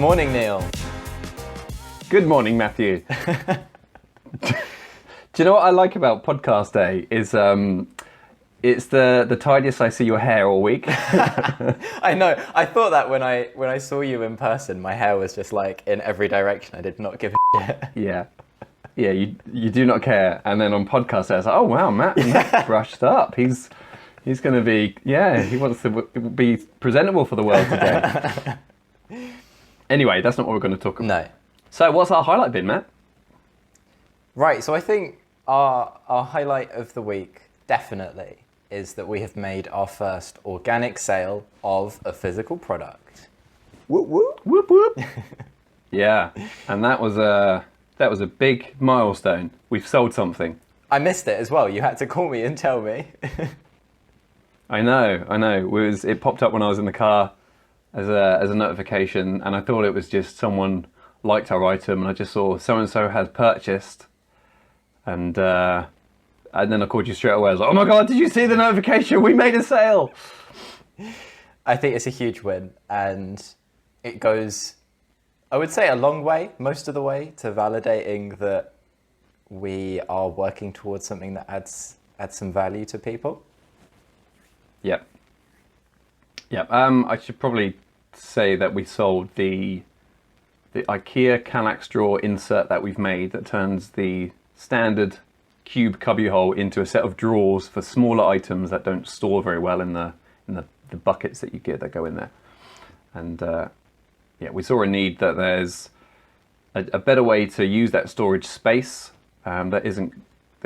Morning, Neil. Good morning, Matthew. Do you know what I like about podcast day is it's the tidiest I see your hair all week. I know. I thought that when I saw you in person, my hair was just like in every direction. I did not give a shit. Yeah, you do not care. And then on podcast day, I was like, oh wow, Matt's brushed up. He's going to be, he wants to be presentable for the world today. Anyway, that's not what we're going to talk about. No. So what's our highlight been, Matt? Right, so I think our highlight of the week definitely is that we have made our first organic sale of a physical product. Whoop, whoop. Whoop, whoop. Yeah, and that was a big milestone. We've sold something. I missed it as well. You had to call me and tell me. I know. It popped up when I was in the car as a notification, and I thought it was just someone liked our item, and I just saw so-and-so has purchased, and then I called you straight away. I was like, oh my God, did you see the notification? We made a sale. I think it's a huge win, and it goes, I would say, a long way, most of the way, to validating that we are working towards something that adds some value to people. Yep. I should probably say that we sold the IKEA Kallax drawer insert that we've made that turns the standard cube cubbyhole into a set of drawers for smaller items that don't store very well in the buckets that you get that go in there. And we saw a need that there's a better way to use that storage space that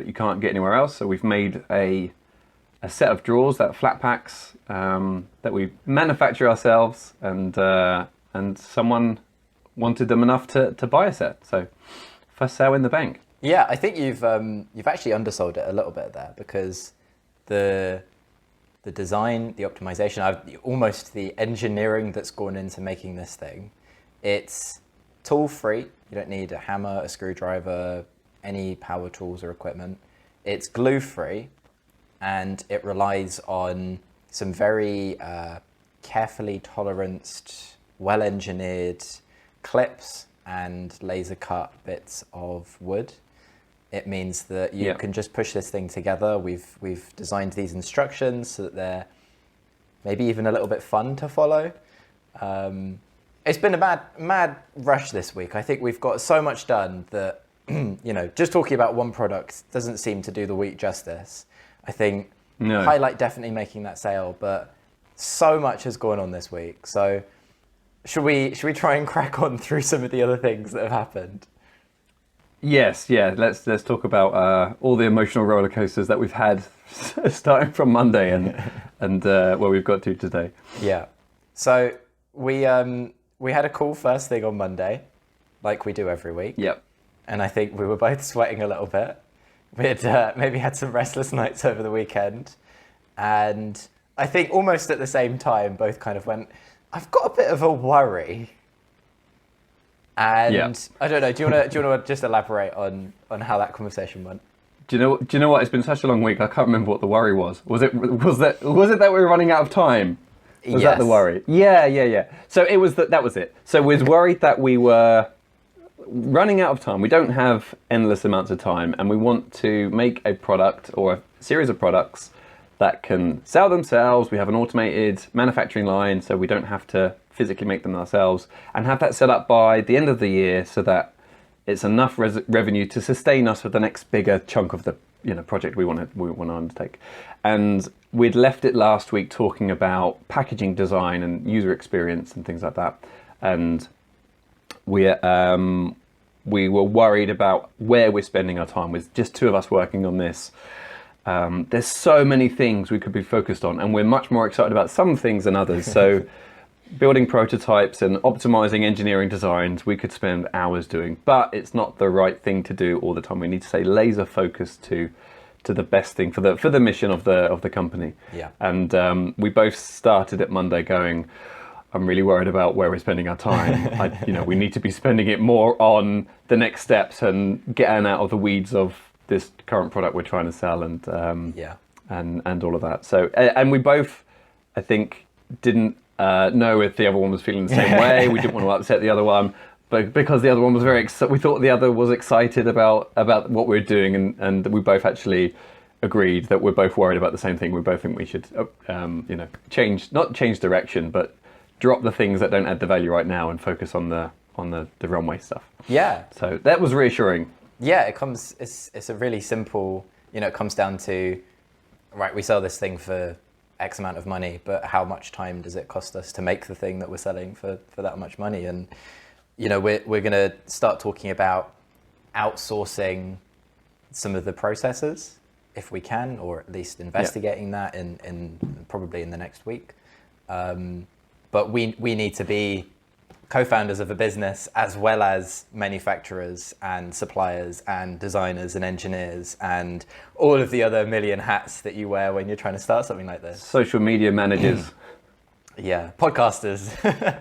you can't get anywhere else. So we've made a set of drawers that flat packs that we manufacture ourselves, and someone wanted them enough to buy a set. So first sale in the bank. Yeah, I think you've actually undersold it a little bit there, because the design, the optimization, almost the engineering that's gone into making this thing, it's tool free. You don't need a hammer, a screwdriver, any power tools or equipment. It's glue free, and it relies on some very carefully toleranced, well-engineered clips and laser cut bits of wood. It means that you can just push this thing together. We've designed these instructions so that they're maybe even a little bit fun to follow. It's been a mad rush this week. I think we've got so much done that just talking about one product doesn't seem to do the week justice. I think highlight definitely making that sale, but so much has gone on this week. So should we try and crack on through some of the other things that have happened? Yes, let's talk about all the emotional roller coasters that we've had starting from Monday and where we've got to today. Yeah. So we had a call first thing on Monday, like we do every week. Yep. And I think we were both sweating a little bit. We'd maybe had some restless nights over the weekend, and I think almost at the same time both kind of went, I've got a bit of a worry. And I don't know. Do you want to just elaborate on how that conversation went? Do you know what? It's been such a long week. I can't remember what the worry was. Was it that we were running out of time? Was that the worry? Yeah. So it was that was it. So we was worried that we were running out of time. We don't have endless amounts of time, and we want to make a product or a series of products that can sell themselves. We have an automated manufacturing line, so we don't have to physically make them ourselves, and have that set up by the end of the year so that it's enough revenue to sustain us for the next bigger chunk of the project we want to undertake. And we'd left it last week talking about packaging design and user experience and things like that, and we were worried about where we're spending our time. With just two of us working on this, there's so many things we could be focused on, and we're much more excited about some things than others. So building prototypes and optimizing engineering designs, we could spend hours doing, but it's not the right thing to do all the time. We need to stay laser focused to the best thing for the mission of the company. Yeah. And we both started at Monday going, I'm really worried about where we're spending our time. We need to be spending it more on the next steps and getting out of the weeds of this current product we're trying to sell, and all of that. So, and we both, I think, didn't know if the other one was feeling the same way. We didn't want to upset the other one, but because the other one was we thought the other was excited about what we were doing, and we both actually agreed that we're both worried about the same thing. We both think we should, not change direction, but drop the things that don't add the value right now and focus on the runway stuff. Yeah. So that was reassuring. Yeah, it's a really simple, it comes down to, right, we sell this thing for X amount of money, but how much time does it cost us to make the thing that we're selling for that much money? And, we're going to start talking about outsourcing some of the processes if we can, or at least investigating that in probably in the next week. But we need to be co-founders of a business as well as manufacturers and suppliers and designers and engineers and all of the other million hats that you wear when you're trying to start something like this. Social media managers. Yeah, podcasters.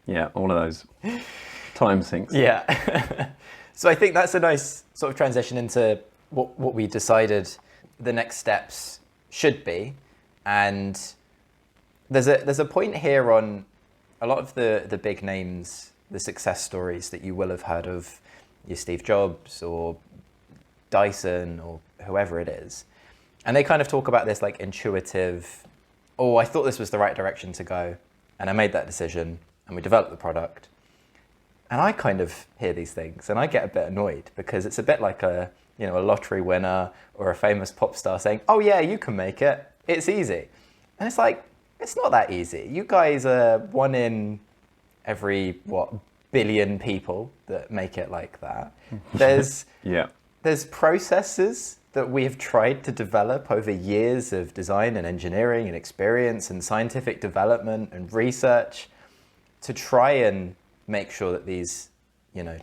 Yeah, all of those. Time sinks. Yeah. So I think that's a nice sort of transition into what we decided the next steps should be. And there's a point here on a lot of the big names, the success stories that you will have heard of, your Steve Jobs or Dyson or whoever it is. And they kind of talk about this like intuitive, oh, I thought this was the right direction to go, and I made that decision, and we developed the product. And I kind of hear these things and I get a bit annoyed because it's a bit like a lottery winner or a famous pop star saying, oh yeah, you can make it, it's easy. And it's like, it's not that easy. You guys are one in every, billion people that make it like that. There's processes that we have tried to develop over years of design and engineering and experience and scientific development and research to try and make sure that these,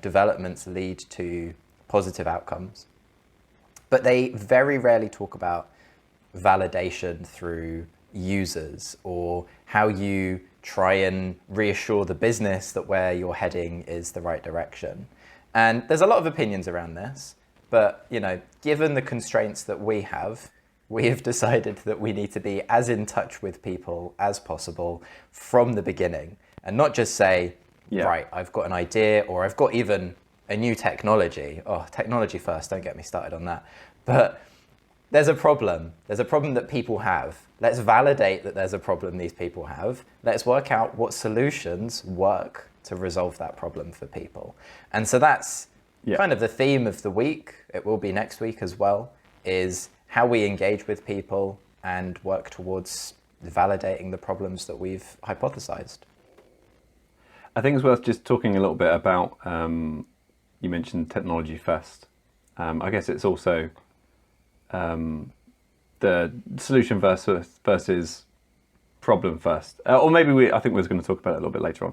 developments lead to positive outcomes. But they very rarely talk about validation through users or how you try and reassure the business that where you're heading is the right direction. And there's a lot of opinions around this, but given the constraints that we have decided that we need to be as in touch with people as possible from the beginning and not just say, right, I've got an idea or I've got even a new technology. Oh, technology first, don't get me started on that. But there's a problem. There's a problem that people have. Let's validate that there's a problem these people have. Let's work out what solutions work to resolve that problem for people. And so that's kind of the theme of the week. It will be next week as well, is how we engage with people and work towards validating the problems that we've hypothesized. I think it's worth just talking a little bit about, you mentioned technology first. I guess it's also the solution versus problem first. Or maybe I think we were going to talk about it a little bit later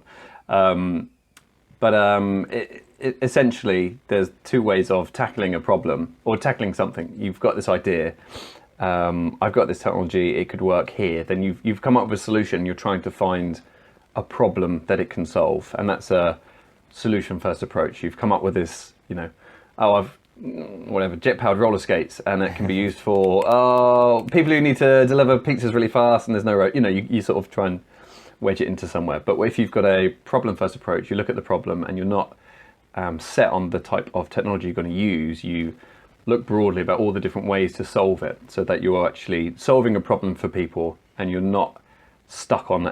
on. Essentially, there's two ways of tackling a problem or tackling something. You've got this idea. I've got this technology. It could work here. Then you've come up with a solution. You're trying to find a problem that it can solve, and that's a solution-first approach. You've come up with this, jet-powered roller skates, and it can be used for people who need to deliver pizzas really fast, and there's no road. You sort of try and wedge it into somewhere. But if you've got a problem-first approach, you look at the problem, and you're not set on the type of technology you're going to use. You look broadly about all the different ways to solve it, so that you're actually solving a problem for people, and you're not stuck on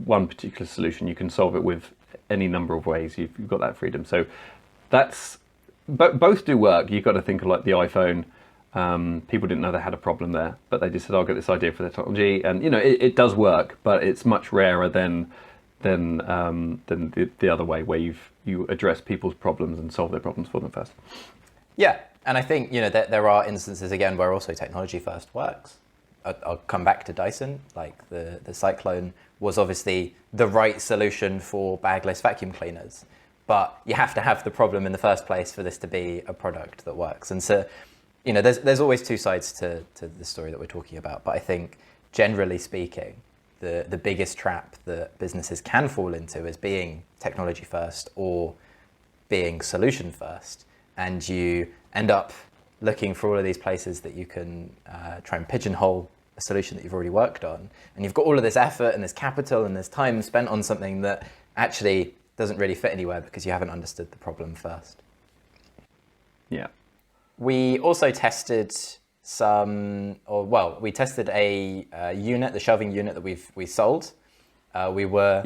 one particular solution. You can solve it with any number of ways. You've got that freedom. So that's both do work. You've got to think of like the iPhone. People didn't know they had a problem there, but they just said, I'll get this idea for the technology. And it does work, but it's much rarer than the other way, where you address people's problems and solve their problems for them first. Yeah, and I think there are instances again where also technology first works. I'll come back to Dyson. Like the Cyclone was obviously the right solution for bagless vacuum cleaners, but you have to have the problem in the first place for this to be a product that works. And so, there's always two sides to the story that we're talking about. But I think generally speaking, the biggest trap that businesses can fall into is being technology first or being solution first, and you end up looking for all of these places that you can try and pigeonhole a solution that you've already worked on, and you've got all of this effort and this capital and this time spent on something that actually doesn't really fit anywhere because you haven't understood the problem first. Yeah. We also tested we tested a unit, the shelving unit that we sold. We were,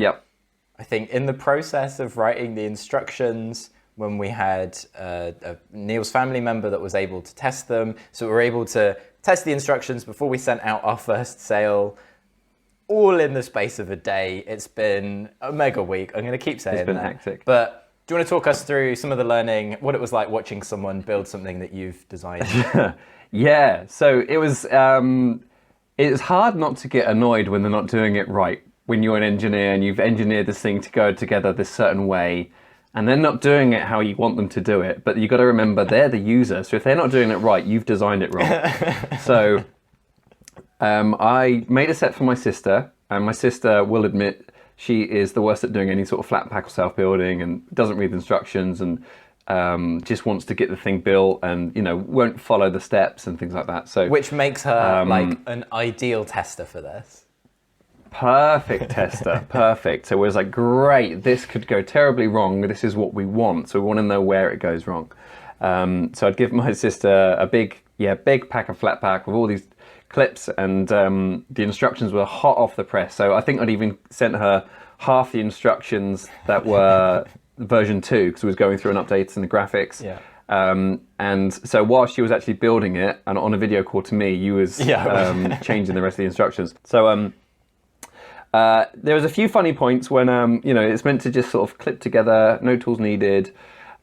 I think, in the process of writing the instructions when we had Neil's family member that was able to test them. So we were able to test the instructions before we sent out our first sale, all in the space of a day. It's been a mega week. I'm going to keep saying that. It's been hectic. But do you want to talk us through some of the learning, what it was like watching someone build something that you've designed? Yeah, so it's hard not to get annoyed when they're not doing it right. When you're an engineer and you've engineered this thing to go together this certain way, and they're not doing it how you want them to do it, but you've got to remember they're the user. So if they're not doing it right, you've designed it wrong. So I made a set for my sister, and my sister will admit she is the worst at doing any sort of flat pack or self-building, and doesn't read the instructions, and just wants to get the thing built, and won't follow the steps and things like that. So which makes her like an ideal tester for this. Perfect tester, perfect. So it was like, great, this could go terribly wrong. This is what we want. So we want to know where it goes wrong. So I'd give my sister a big pack of flat pack with all these clips, and the instructions were hot off the press. So I think I'd even sent her half the instructions that were version 2, because it was going through and updates and the graphics. Yeah. And so while she was actually building it, and on a video call to me, you was changing the rest of the instructions. So there was a few funny points when it's meant to just sort of clip together, no tools needed,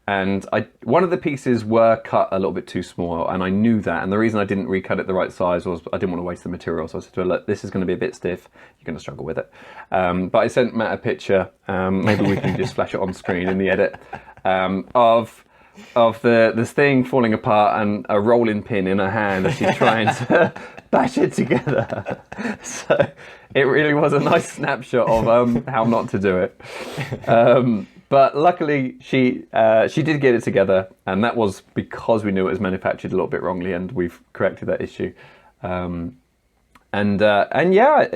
and one of the pieces were cut a little bit too small, and I knew that. And the reason I didn't recut it the right size was I didn't want to waste the material. So I said to her, look, this is going to be a bit stiff. You're going to struggle with it. But I sent Matt a picture. Maybe we can just flash it on screen in the edit of this thing falling apart and a rolling pin in her hand as she's trying to bash it together. So it really was a nice snapshot of how not to do it. But luckily she did get it together, and that was because we knew it was manufactured a little bit wrongly, and we've corrected that issue. And yeah,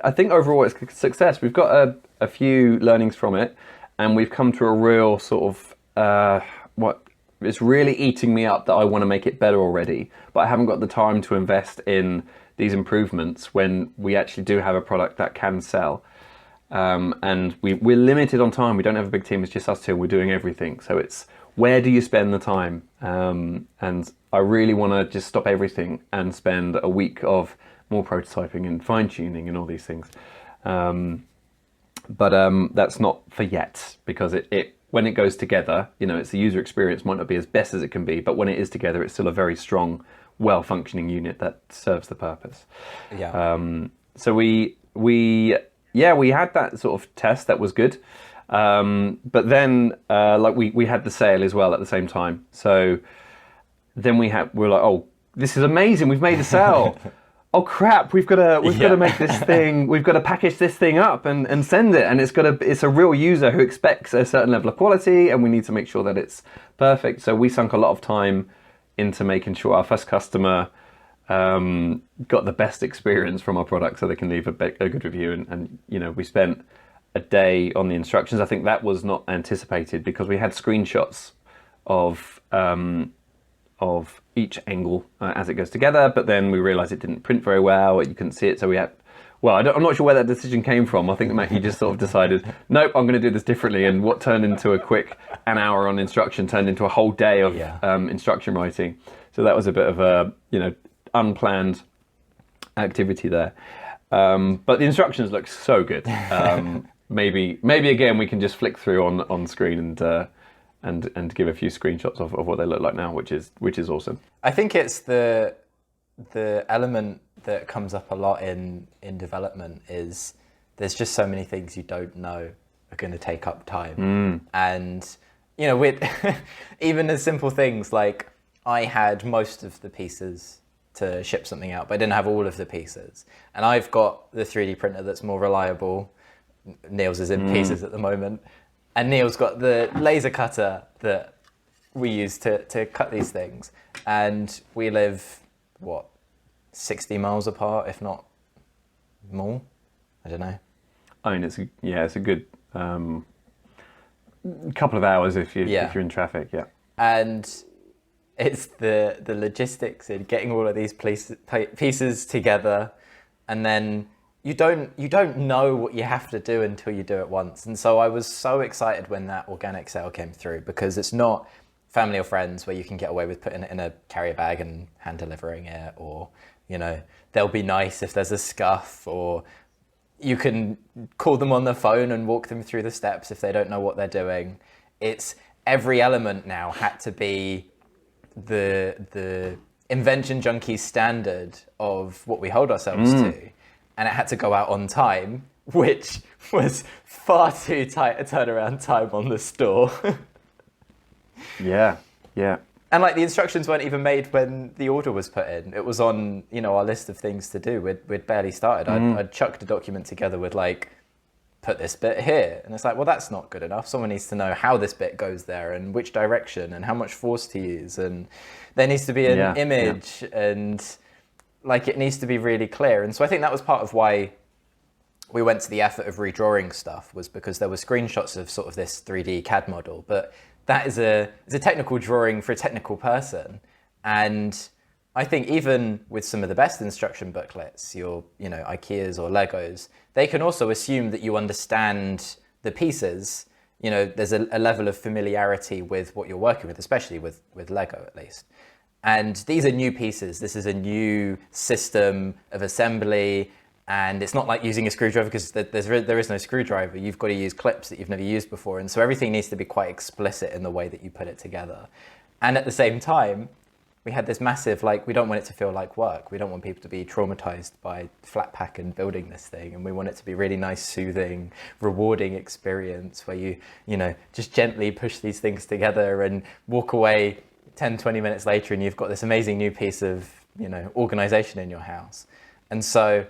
I think overall it's a success. We've got a few learnings from it, and we've come to a real sort of it's really eating me up that I want to make it better already, but I haven't got the time to invest in these improvements when we actually do have a product that can sell. And we're limited on time. We don't have a big team. It's just us two. We're doing everything. So it's, where do you spend the time? And I really want to just stop everything and spend a week of more prototyping and fine tuning and all these things. But that's not for yet, because it when it goes together, it's the user experience might not be as best as it can be, but when it is together, it's still a very strong, well-functioning unit that serves the purpose. Yeah. So we had that sort of test that was good, but then we had the sale as well at the same time. So then we were like, oh, this is amazing! We've made a sale. Oh crap! We've got to make this thing. We've got to package this thing up and send it, and it's a real user who expects a certain level of quality, and we need to make sure that it's perfect. So we sunk a lot of time into making sure our first customer got the best experience from our product, so they can leave a good review. And we spent a day on the instructions. I think that was not anticipated, because we had screenshots of each angle as it goes together, but then we realized it didn't print very well, you couldn't see it, so we had, I'm not sure where that decision came from. I think Matthew just sort of decided, nope, I'm going to do this differently, and what turned into a quick an hour on instruction turned into a whole day of instruction writing. So that was a bit of a unplanned activity there, but the instructions look so good. Maybe again we can just flick through on screen and give a few screenshots of what they look like now, which is awesome. I think it's the element that comes up a lot in development is there's just so many things you don't know are going to take up time. And with even as simple things like, I had most of the pieces to ship something out, but I didn't have all of the pieces, and I've got the 3D printer that's more reliable. Neil's is in pieces at the moment. And Neil's got the laser cutter that we use to cut these things. And we live, 60 miles apart, if not more. I don't know. I mean, it's a good couple of hours if you're in traffic. Yeah. And it's the logistics in getting all of these pieces together, and then you don't know what you have to do until you do it once. And so I was so excited when that organic sale came through, because it's not family or friends where you can get away with putting it in a carrier bag and hand delivering it, or, you know, they'll be nice if there's a scuff, or you can call them on the phone and walk them through the steps if they don't know what they're doing. It's every element now had to be the Invention Junkies standard of what we hold ourselves to, and it had to go out on time, which was far too tight a turnaround time on the store. Yeah. And like the instructions weren't even made when the order was put in. It was on, you know, our list of things to do. We'd barely started. I'd chucked a document together with like, put this bit here. And it's like, well, that's not good enough. Someone needs to know how this bit goes there and which direction and how much force to use. And there needs to be an image and like it needs to be really clear. And so I think that was part of why we went to the effort of redrawing stuff, was because there were screenshots of sort of this 3D CAD model, but that is a technical drawing for a technical person. And I think even with some of the best instruction booklets, your, you know, IKEAs or Legos, they can also assume that you understand the pieces. You know, there's a level of familiarity with what you're working with, especially with Lego at least. And these are new pieces. This is a new system of assembly. And it's not like using a screwdriver, because there is no screwdriver. You've got to use clips that you've never used before. And so everything needs to be quite explicit in the way that you put it together. And at the same time, we had this massive, like, we don't want it to feel like work. We don't want people to be traumatized by flat pack and building this thing. And we want it to be really nice, soothing, rewarding experience where you know, just gently push these things together and walk away 10, 20 minutes later and you've got this amazing new piece of, you know, organization in your house. And so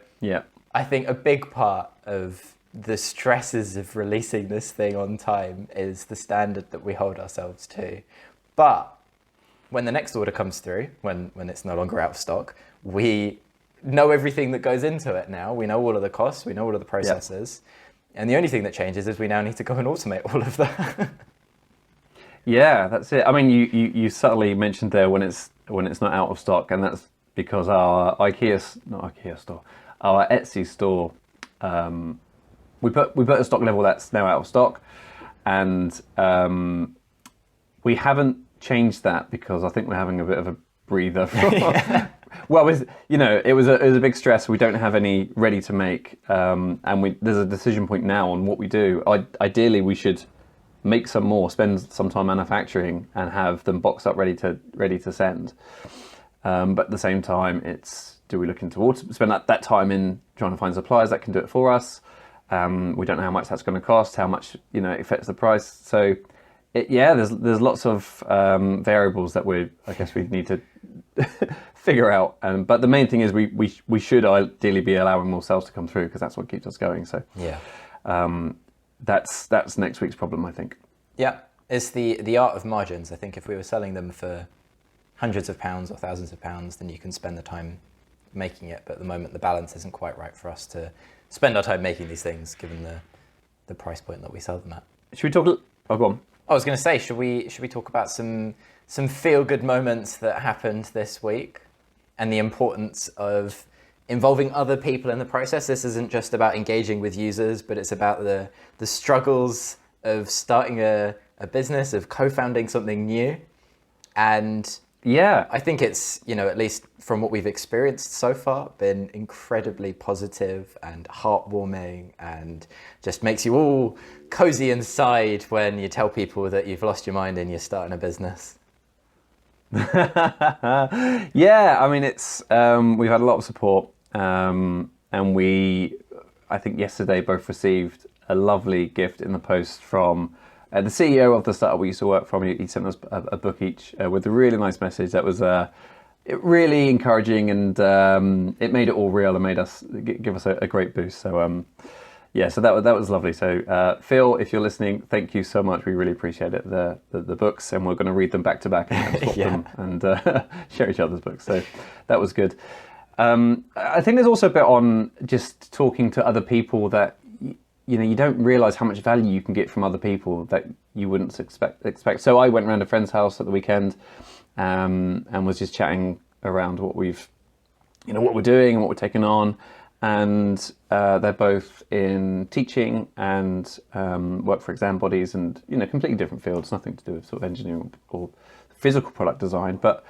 I think a big part of the stresses of releasing this thing on time is the standard that we hold ourselves to. But when the next order comes through, when it's no longer out of stock, we know everything that goes into it now. We know all of the costs, we know all of the processes. And the only thing that changes is we now need to go and automate all of that. Yeah, that's it. I mean, you subtly mentioned there when it's not out of stock, and that's because our our Etsy store, we put a stock level that's now out of stock, and we haven't changed that because I think we're having a bit of a breather. Well, it was a big stress. We don't have any ready to make, and there's a decision point now on what we do. Ideally, we should make some more, spend some time manufacturing, and have them boxed up ready to send. But at the same time, it's, do we look into spend that time in trying to find suppliers that can do it for us? We don't know how much that's going to cost, how much it affects the price. So there's lots of variables that we need to figure out. But the main thing is we should ideally be allowing more sales to come through, because that's what keeps us going. So that's next week's problem, I think. Yeah, it's the art of margins. I think if we were selling them for hundreds of pounds or thousands of pounds, then you can spend the time making it. But at the moment, the balance isn't quite right for us to spend our time making these things, given the price point that we sell them at. Should we talk? Oh, go on. I was going to say, should we talk about some feel-good moments that happened this week, and the importance of involving other people in the process? This isn't just about engaging with users, but it's about the struggles of starting a business, of co-founding something new. And I think it's, at least from what we've experienced so far, been incredibly positive and heartwarming, and just makes you all cozy inside when you tell people that you've lost your mind and you're starting a business. Yeah, I mean, it's we've had a lot of support, and I think yesterday both received a lovely gift in the post from the CEO of the startup we used to work from. He sent us a book each with a really nice message that was really encouraging, and it made it all real and made us give us a great boost. So so that was lovely. So Phil, if you're listening, thank you so much. We really appreciate it. The books, and we're going to read them back to back and swap them and share each other's books. So that was good. I think there's also a bit on just talking to other people that you don't realize how much value you can get from other people that you wouldn't expect. So I went around a friend's house at the weekend and was just chatting around what we're doing and what we're taking on. And they're both in teaching and work for exam bodies and, completely different fields, nothing to do with sort of engineering or physical product design. But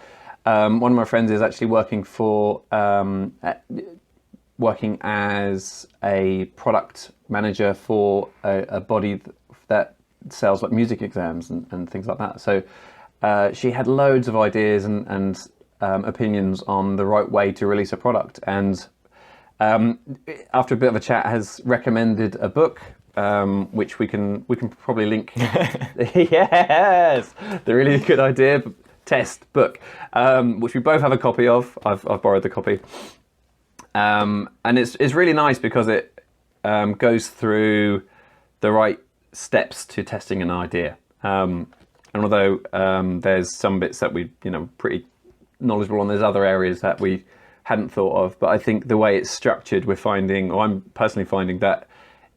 one of my friends is actually working as a product manager for a body that sells like music exams and things like that. So she had loads of ideas and opinions on the right way to release a product. And after a bit of a chat, has recommended a book, which we can probably link. Yes, the really good idea test book, which we both have a copy of. I've borrowed the copy, and it's really nice because it goes through the right steps to testing an idea. And although there's some bits that we pretty knowledgeable on, there's other areas that we hadn't thought of. But I think the way it's structured, I'm personally finding that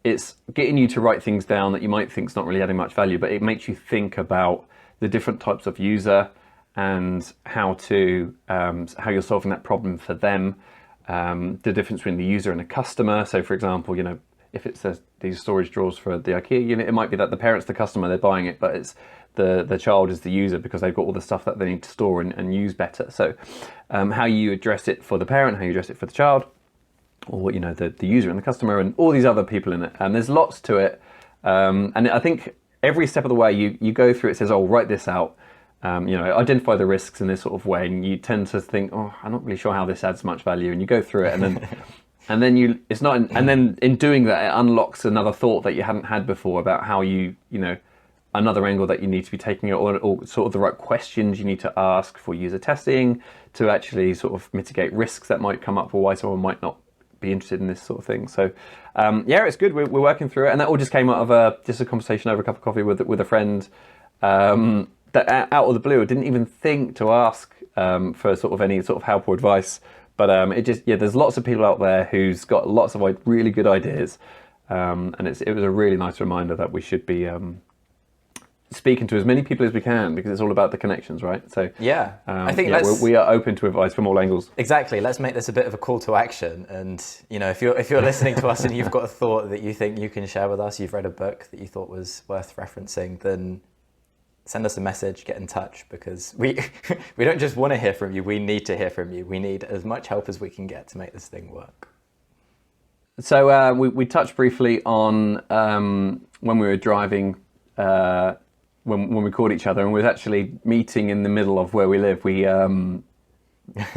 it's getting you to write things down that you might think is not really adding much value, but it makes you think about the different types of user and how you're solving that problem for them, the difference between the user and a customer. So for example, if it says these storage drawers for the IKEA unit, it might be that the parent's the customer, they're buying it, but it's the child is the user because they've got all the stuff that they need to store and use better. So how you address it for the parent, how you address it for the child, or the user and the customer and all these other people in it. And there's lots to it. And I think every step of the way you go through, it says, oh, write this out. Identify the risks in this sort of way, and you tend to think, oh, I'm not really sure how this adds much value, and you go through it, and then and then in doing that, it unlocks another thought that you hadn't had before about how another angle that you need to be taking it, or sort of the right questions you need to ask for user testing to actually sort of mitigate risks that might come up, or why someone might not be interested in this sort of thing. So it's good. We're working through it, and that all just came out of just a conversation over a cup of coffee with a friend. That out of the blue, I didn't even think to ask for sort of any sort of help or advice. But there's lots of people out there who's got lots of really good ideas, and it was a really nice reminder that we should be speaking to as many people as we can, because it's all about the connections, right? So I think we are open to advice from all angles. Exactly. Let's make this a bit of a call to action. And if you're listening to us and you've got a thought that you think you can share with us, you've read a book that you thought was worth referencing, then send us a message, get in touch, because we don't just want to hear from you, we need to hear from you. We need as much help as we can get to make this thing work. So we touched briefly on when we were driving, when we called each other, and we was actually meeting in the middle of where we live. We trying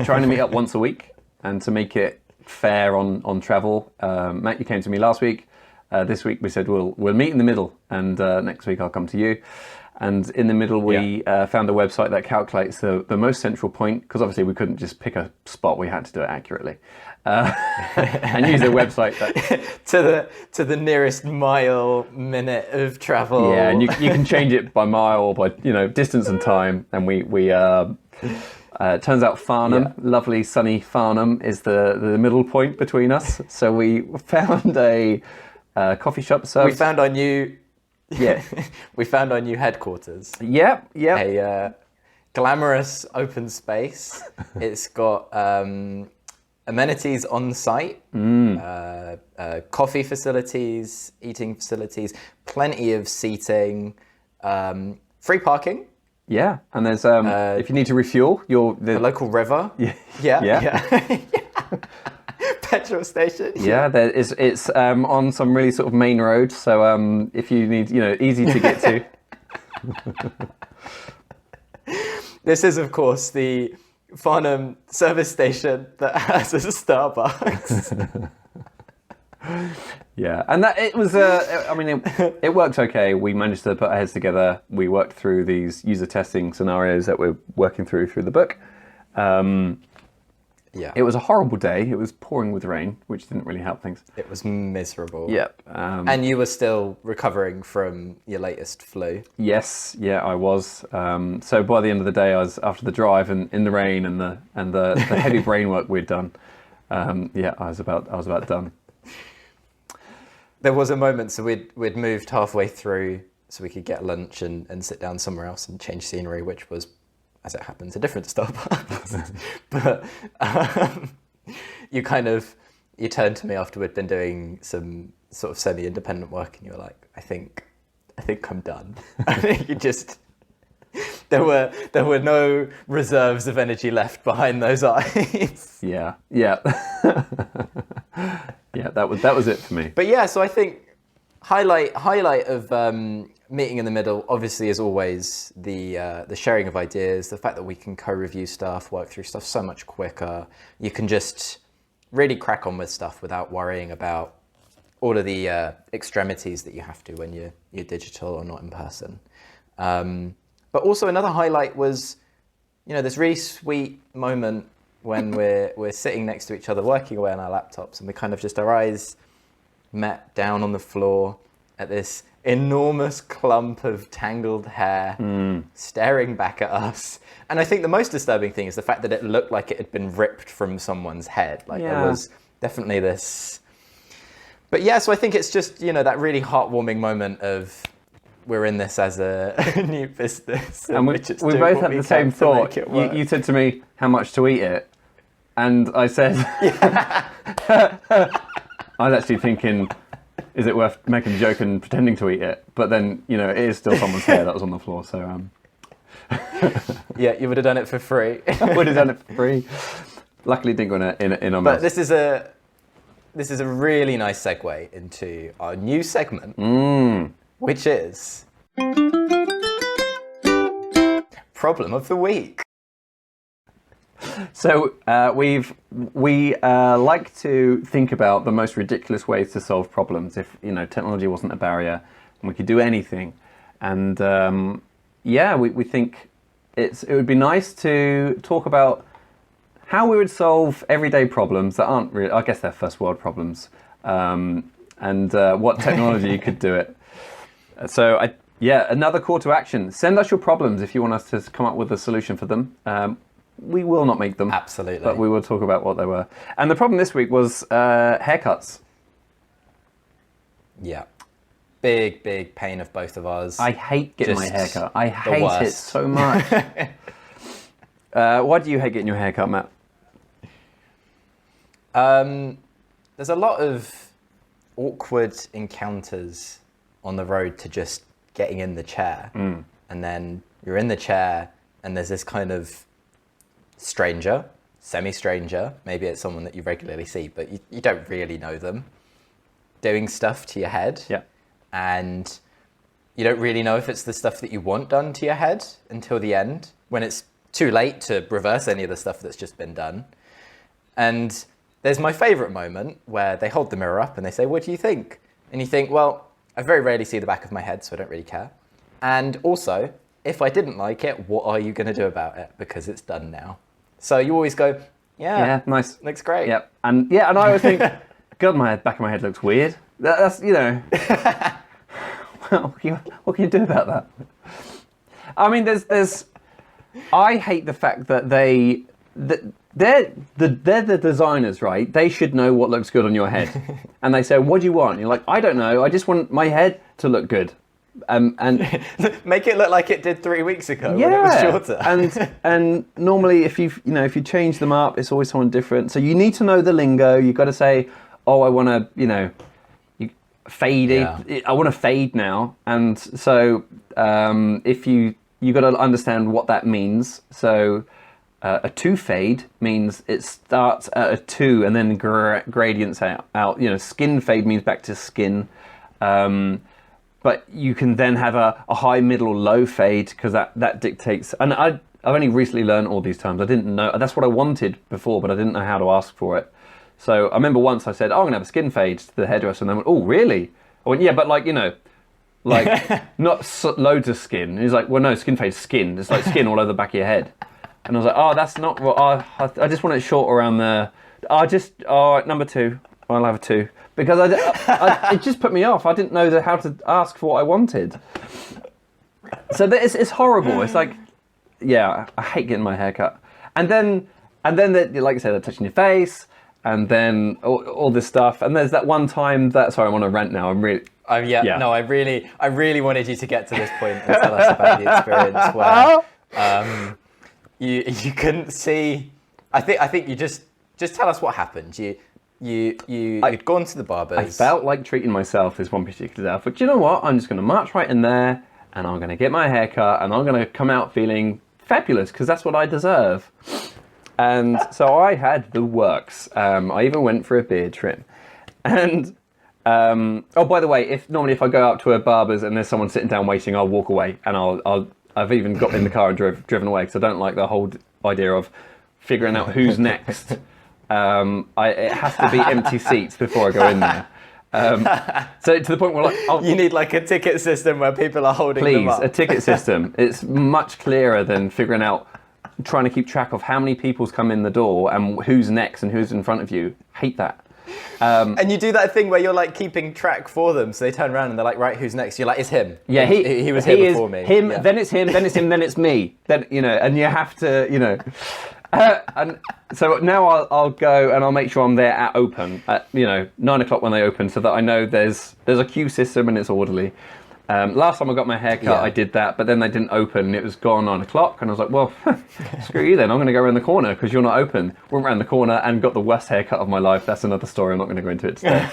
to meet up once a week, and to make it fair on travel. Matt, you came to me last week. This week we said we'll meet in the middle, and next week I'll come to you. And in the middle, we found a website that calculates the most central point, because obviously we couldn't just pick a spot; we had to do it accurately, and use a website that to the nearest mile, minute of travel. Yeah, and you can change it by mile or by distance and time. And we turns out Farnham, lovely sunny Farnham, is the middle point between us. So we found a coffee shop. So we found our new. Yeah, we found our new headquarters. Yep. A glamorous open space. It's got amenities on site, coffee facilities, eating facilities, plenty of seating, free parking. Yeah, and there's if you need to refuel, the local river. Yeah. Petrol station. Yeah, it's on some really sort of main roads, so if you need, easy to get to. This is, of course, the Farnham service station that has a Starbucks. Yeah, and that it was. It worked okay. We managed to put our heads together. We worked through these user testing scenarios that we're working through the book. It was a horrible day. It was pouring with rain, which didn't really help things. It was miserable. Yep. And you were still recovering from your latest flu. Yes, I was. So by the end of the day, I was after the drive and in the rain and the heavy brain work we'd done. Yeah, I was about done. There was a moment, so we'd moved halfway through so we could get lunch and sit down somewhere else and change scenery, which was, as it happens, a different Starbucks. But you turned to me after we'd been doing some sort of semi-independent work, and you were like, I think I'm done. I think you just, there were no reserves of energy left behind those eyes. Yeah. Yeah, that was it for me. But yeah, so I think highlight of meeting in the middle, obviously, is always the sharing of ideas, the fact that we can co-review stuff, work through stuff so much quicker. You can just really crack on with stuff without worrying about all of the extremities that you have to when you're digital or not in person. But also another highlight was, this really sweet moment when we're sitting next to each other working away on our laptops, and we kind of just, our eyes met down on the floor at this enormous clump of tangled hair staring back at us. And I think the most disturbing thing is the fact that it looked like it had been ripped from someone's head. There was definitely this. But yeah, so I think it's just, that really heartwarming moment of, we're in this as a new business. And we both had the same thought. You said to me, how much to eat it? And I said, I was actually thinking, is it worth making a joke and pretending to eat it? But then, it is still someone's hair that was on the floor. So, yeah, you would have done it for free. I would have done it for free. Luckily, didn't go in on. But this is a really nice segue into our new segment, which is Problem of the Week. So we like to think about the most ridiculous ways to solve problems. If technology wasn't a barrier and we could do anything, and we think it would be nice to talk about how we would solve everyday problems that aren't really, I guess they're first world problems, and what technology could do it. So another call to action: send us your problems if you want us to come up with a solution for them. We will not make them. Absolutely. But we will talk about what they were. And the problem this week was haircuts. Yeah. Big pain of both of us. I hate getting my haircut. I hate it so much. Why do you hate getting your haircut, Matt? There's a lot of awkward encounters on the road to just getting in the chair. And then you're in the chair and there's this kind of stranger, semi-stranger, maybe it's someone that you regularly see, but you don't really know them, doing stuff to your head. Yeah. And you don't really know if it's the stuff that you want done to your head until the end, when it's too late to reverse any of the stuff that's just been done. And there's my favorite moment where they hold the mirror up and they say, what do you think? And you think, well, I very rarely see the back of my head, so I don't really care. And also, if I didn't like it, what are you going to do about it? Because it's done now. So you always go, yeah, nice, looks great. Yeah, and I always think, God, back of my head looks weird. That's well, what can you do about that? I mean, there's. I hate the fact that they're the designers, right? They should know what looks good on your head, and they say, "What do you want?" And you're like, "I don't know. I just want my head to look good." And make it look like it did 3 weeks ago when it was shorter. and normally if you change them up, it's always someone different. So you need to know the lingo. You've got to say, "Oh, I want to fade it. I want to fade now." And so if you got to understand what that means. So a 2 fade means it starts at a 2 and then gradients out. Skin fade means back to skin. But you can then have a high, middle, low fade because that dictates. And I've only recently learned all these terms. I didn't know. That's what I wanted before, but I didn't know how to ask for it. So I remember once I said, "Oh, I'm going to have a skin fade" to the hairdresser. And they went, "Oh, really?" I went, "Yeah, but not loads of skin." And he's like, "Well, no, skin fade's skin. It's like skin all over the back of your head." And I was like, "Oh, that's not what I just want it short around there. Number 2. I'll have a 2." Because it just put me off. I didn't know how to ask for what I wanted. So it's horrible. It's like, I hate getting my hair cut. And then like I said, they're touching your face. and then all this stuff. And there's that one time that, sorry, I'm on a rant now. I'm really, No, I really wanted you to get to this point and tell us about the experience where you couldn't see. I think you just tell us what happened. You'd gone to the barbers. I felt like treating myself this one particular day. I thought, you know what? I'm just going to march right in there, and I'm going to get my hair cut, and I'm going to come out feeling fabulous because that's what I deserve. And so I had the works. I even went for a beard trim, and. Oh, by the way, if I go up to a barber's and there's someone sitting down waiting, I'll walk away, and I've even got in the car and driven away because I don't like the whole idea of figuring out who's next. It has to be empty seats before I go in there. So to the point where you need like a ticket system where people are holding them up. Please, a ticket system. It's much clearer than trying to keep track of how many people's come in the door and who's next and who's in front of you. Hate that. And you do that thing where you're like keeping track for them, so they turn around and they're like, right, who's next? You're like, it's him. Yeah, he was here before me. Him, yeah. Then it's him, then it's him, then it's me. Then and you have to, and so now I'll go and I'll make sure I'm there at open at 9 o'clock when they open, so that I know there's a queue system and it's orderly. Last time I got my hair cut, I did that, but then they didn't open and it was gone 9 o'clock, and I was like, well, screw you then, I'm going to go around the corner because you're not open. Went around the corner and got the worst haircut of my life. That's another story, I'm not going to go into it today.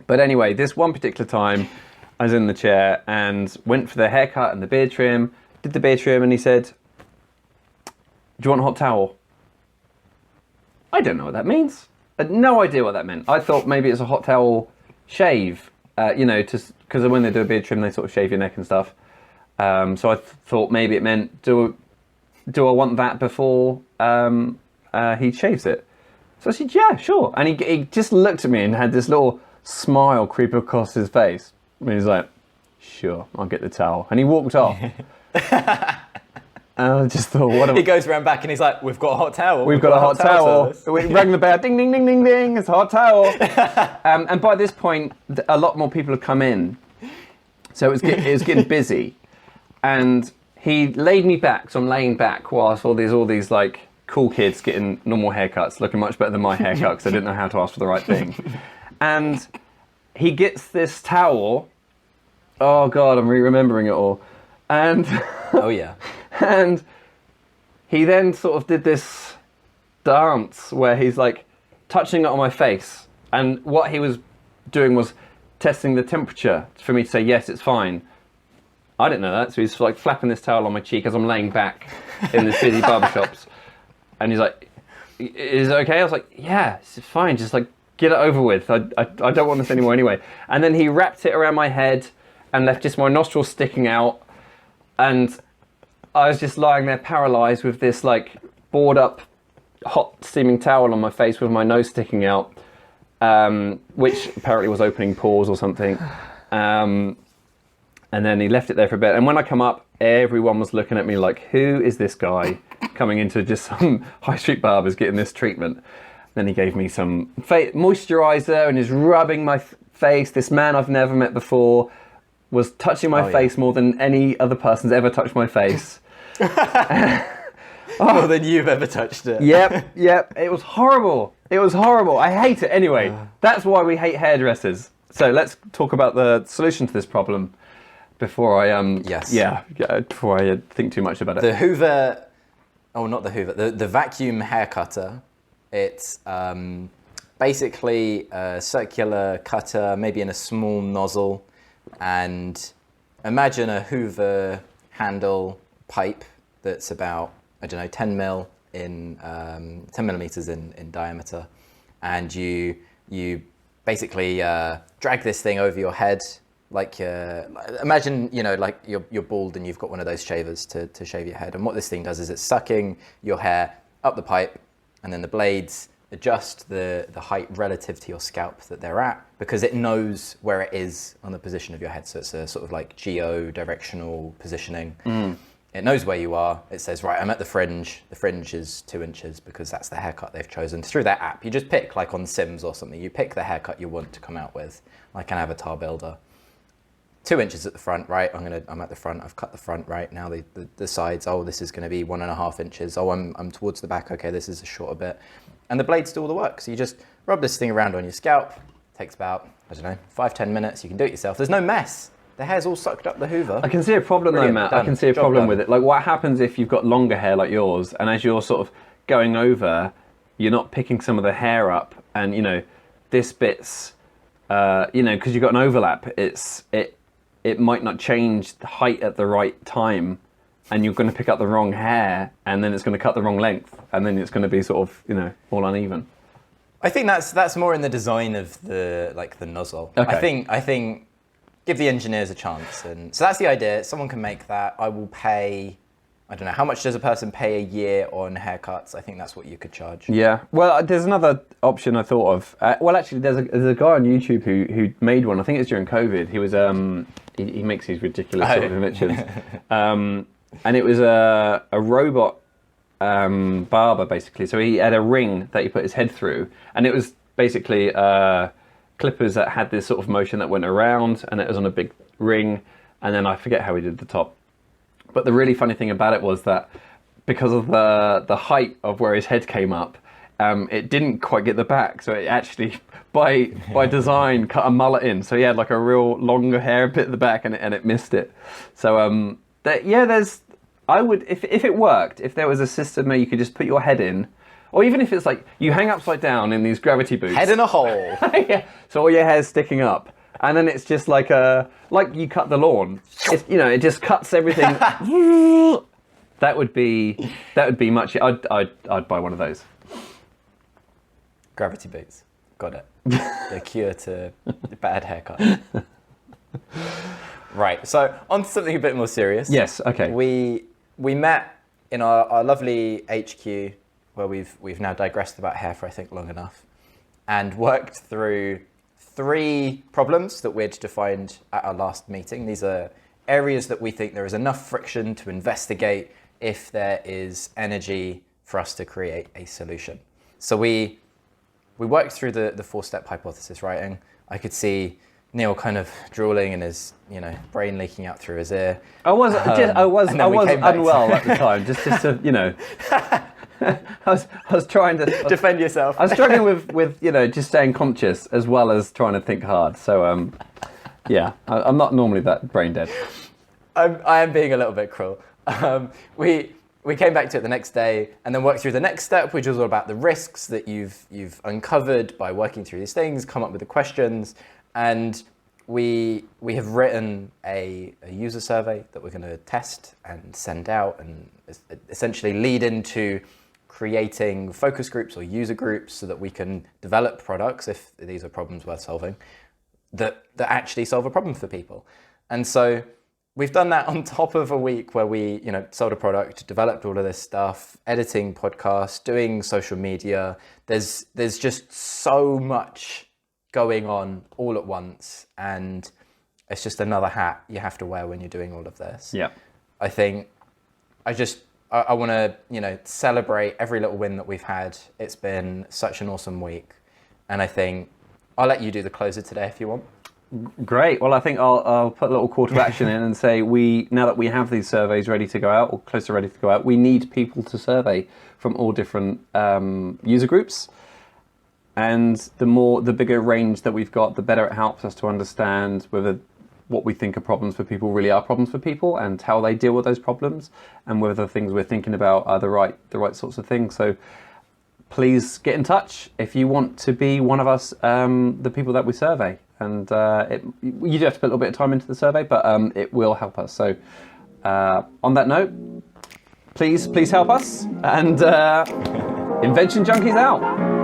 But anyway, this one particular time, I was in the chair and went for the haircut and the beard trim, did the beard trim, and he said, do you want a hot towel? I don't know what that means. I had no idea what that meant. I thought maybe it's a hot towel shave. Because when they do a beard trim, they sort of shave your neck and stuff. So I thought maybe it meant, do I want that before he shaves it? So I said, yeah, sure. And he just looked at me and had this little smile creep across his face. And he was like, sure, I'll get the towel. And he walked off. And I just thought, He goes around back and he's like, we've got a hot towel. We've got a hot towel. We rang the bell, ding, ding, ding, ding, ding, it's a hot towel. And by this point, a lot more people have come in. So it was getting busy. And he laid me back, so I'm laying back whilst all these like cool kids getting normal haircuts, looking much better than my haircut because I didn't know how to ask for the right thing. And he gets this towel. Oh God, I'm re-remembering it all. And oh yeah. And he then sort of did this dance where he's like touching it on my face. And what he was doing was testing the temperature for me to say, yes, it's fine. I didn't know that. So he's like flapping this towel on my cheek as I'm laying back in this busy barbershops. And he's like, is it okay? I was like, yeah, it's fine. Just like get it over with. I don't want this anymore anyway. And then he wrapped it around my head and left just my nostrils sticking out. And I was just lying there paralyzed with this like bored up hot steaming towel on my face with my nose sticking out, which apparently was opening pores or something. And then he left it there for a bit. And when I come up, everyone was looking at me like, who is this guy coming into just some high street barbers getting this treatment? Then he gave me some moisturizer and is rubbing my face. This man I've never met before was touching my face more than any other person's ever touched my face. More than you've ever touched it. Yep. It was horrible. I hate it. Anyway, that's why we hate hairdressers. So let's talk about the solution to this problem before I before I think too much about it. The Hoover, not the Hoover, the vacuum hair cutter. It's basically a circular cutter, maybe in a small nozzle. And imagine a Hoover handle pipe that's about, 10 millimeters in diameter. And you basically drag this thing over your head, like imagine, like you're bald and you've got one of those shavers to shave your head. And what this thing does is it's sucking your hair up the pipe, and then the blades adjust the height relative to your scalp that they're at, because it knows where it is on the position of your head. So it's a sort of like geo-directional positioning. It knows where you are. It says, right, I'm at the fringe. The fringe is 2 inches because that's the haircut they've chosen. Through that app, you just pick, like on Sims or something, you pick the haircut you want to come out with, like an avatar builder. 2 inches at the front, right? I'm at the front. I've cut the front, right? Now the sides. Oh, this is going to be 1.5 inches. Oh, I'm towards the back. Okay, this is a shorter bit. and the blades do all the work. So you just rub this thing around on your scalp. It takes about, I don't know, 5-10 minutes. You can do it yourself. There's no mess. The hair's all sucked up the Hoover. I can see a problem though, Matt. I can see a problem with it. Like, what happens if you've got longer hair like yours, and as you're sort of going over, you're not picking some of the hair up, and you know, this bit's, you know, because you've got an overlap, it might not change the height at the right time, and you're going to pick up the wrong hair, and then it's going to cut the wrong length, and then it's going to be sort of, you know, all uneven. I think that's more in the design of the nozzle. Okay. I think give the engineers a chance, and so that's the idea. Someone can make that. I will pay. I don't know, how much does a person pay a year on haircuts? I think that's what you could charge. Yeah. Well, there's another option I thought of. Well, actually, there's a guy on YouTube who made one. I think it's during COVID. He was he makes these ridiculous sort of inventions, and it was a robot barber basically. So he had a ring that he put his head through, and it was basically clippers that had this sort of motion that went around, and it was on a big ring. And then I forget how he did the top. But the really funny thing about it was that because of the height of where his head came up, it didn't quite get the back. So it actually, by design, cut a mullet in. So he had like a real longer hair bit at the back, and it missed it. So I would, if it worked, if there was a system where you could just put your head in, or even if it's like you hang upside down in these gravity boots. Head in a hole. Yeah. So all your hair's sticking up. And then it's just like you cut the lawn. It's, you know, it just cuts everything. That would be much. I'd buy one of those. Gravity boots. Got it. The cure to bad haircut. Right. So on to something a bit more serious. Yes. Okay. We met in our lovely HQ where we've now digressed about hair for I think long enough, and worked through 3 problems that we'd defined at our last meeting. These are areas that we think there is enough friction to investigate if there is energy for us to create a solution. So we worked through the 4-step hypothesis writing. I could see Neil kind of drooling and his, you know, brain leaking out through his ear. I was unwell at the time, just to, you know. I was trying to defend yourself. I was struggling with you know, just staying conscious as well as trying to think hard. So yeah, I'm not normally that brain dead. I am being a little bit cruel. We came back to it the next day and then worked through the next step, which was all about the risks that you've uncovered by working through these things, come up with the questions, and we have written a user survey that we're going to test and send out and essentially lead into creating focus groups or user groups so that we can develop products, if these are problems worth solving, that actually solve a problem for people. And so we've done that on top of a week where we, you know, sold a product, developed all of this stuff, editing podcasts, doing social media. There's just so much going on all at once, and it's just another hat you have to wear when you're doing all of this. Yeah. I think I want to, you know, celebrate every little win that we've had. It's been such an awesome week, and I think I'll let you do the closer today if you want. Great. Well, I think I'll put a little call to action in and say now that we have these surveys ready to go out, or close to ready to go out, we need people to survey from all different user groups. And the bigger range that we've got, the better it helps us to understand whether what we think are problems for people really are problems for people, and how they deal with those problems, and whether the things we're thinking about are the right sorts of things. So please get in touch if you want to be one of us, the people that we survey. And you do have to put a little bit of time into the survey, but it will help us. So on that note, please help us, and Invention Junkies out.